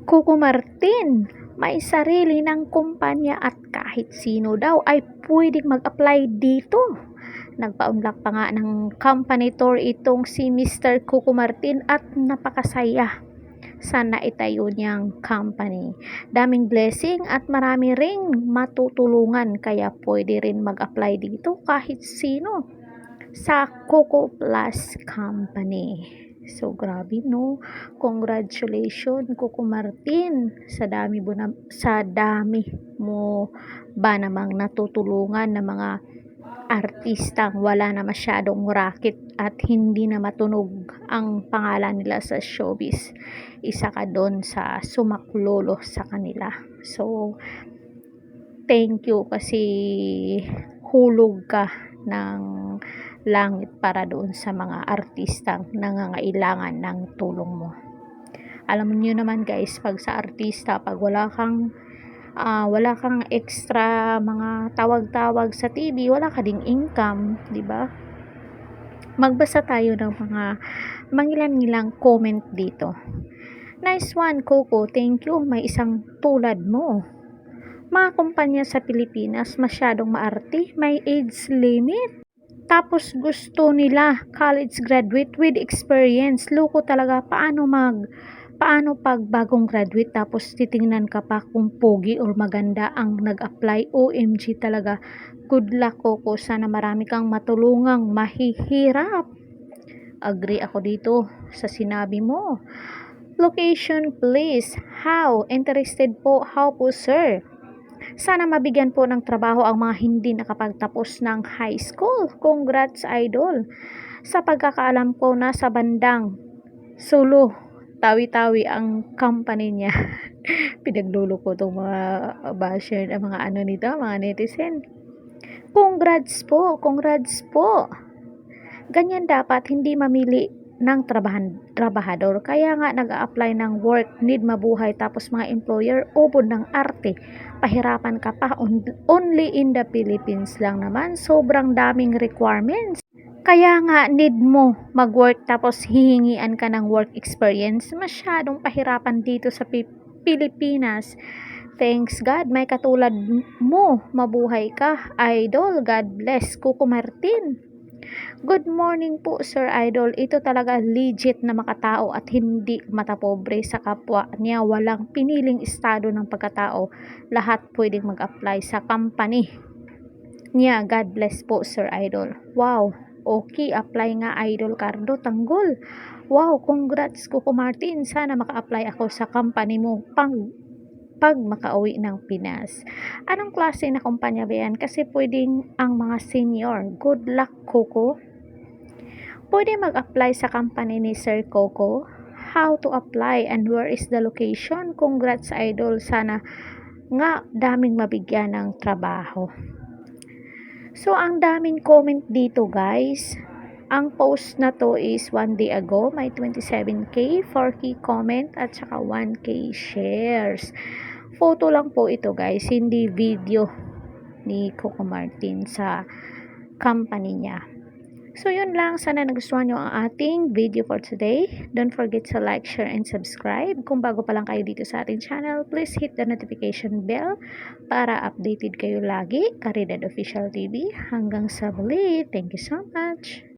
Coco Martin, may sarili ng kumpanya at kahit sino daw ay pwedeng mag-apply dito. Nagpa-unlock pa nga ng company tour itong si Mr. Coco Martin at napakasaya sa naitayo niyang company. Daming blessing at marami ring matutulungan kaya pwede rin mag-apply dito kahit sino sa Coco Plus Company. So grabe no. Congratulations Coco Martin sa dami mo ba namang natutulungan ng mga artistang wala na masyadong racket at hindi na matunog ang pangalan nila sa showbiz. Isa ka doon sa sumaklolo sa kanila. So thank you kasi hulog ka ng langit para doon sa mga artistang nangangailangan ng tulong mo. Alam niyo naman guys, pag sa artista, pag wala kang extra mga tawag-tawag sa TV, wala ka ding income, di ba? Magbasa tayo ng mga mangilan-ngilang comment dito. Nice one, Coco. Thank you. May isang tulad mo. Mga kumpanya sa Pilipinas masyadong maarte, may age limit. Tapos gusto nila college graduate with experience. Loko talaga. Paano pag bagong graduate tapos titingnan ka pa kung pogi or maganda ang nag-apply? OMG talaga. Good luck Coco. Sana marami kang matulungang mahihirap. Agree ako dito sa sinabi mo. Location please. How? Interested po. How po sir? Sana mabigyan po ng trabaho ang mga hindi nakapagtapos ng high school. Congrats, idol. Sa pagkakaalam ko, nasa bandang Sulu, Tawi-Tawi ang company niya. Pinaglulo ko itong mga basher, mga ano nito, mga netizen. Congrats po, congrats po. Ganyan dapat, hindi mamili ng trabahador. Kaya nga nag-a-apply ng work, need mabuhay, tapos mga employer, ubod ng arte. Pahirapan ka pa, only in the Philippines lang naman, sobrang daming requirements. Kaya nga need mo mag-work tapos hihingian ka ng work experience. Masyadong pahirapan dito sa Pilipinas. Thanks God, may katulad mo. Mabuhay ka, idol. God bless, Coco Martin. Good morning po Sir Idol. Ito talaga legit na makatao at hindi matapobre sa kapwa niya. Walang piniling estado ng pagkatao. Lahat pwedeng mag-apply sa company niya. God bless po Sir Idol. Wow. Okay, apply nga Idol Cardo Tanggol. Wow, congrats Coco Martin. Sana maka-apply ako sa company mo pag makauwi ng Pinas. Anong klase na kumpanya ba yan? Kasi pwedeng ang mga senior. Good luck, Coco. Pwede mag-apply sa company ni Sir Coco. How to apply and where is the location? Congrats, idol. Sana nga daming mabigyan ng trabaho. So, ang daming comment dito, guys. Ang post na to is 1 day ago. May 27k, 4k comment, at saka 1k shares. Photo lang po ito, guys. Hindi video ni Coco Martin sa company niya. So, yun lang. Sana nagustuhan nyo ang ating video for today. Don't forget to like, share, and subscribe. Kung bago pa lang kayo dito sa ating channel, please hit the notification bell para updated kayo lagi. Caridad Official TV. Hanggang sa muli. Thank you so much.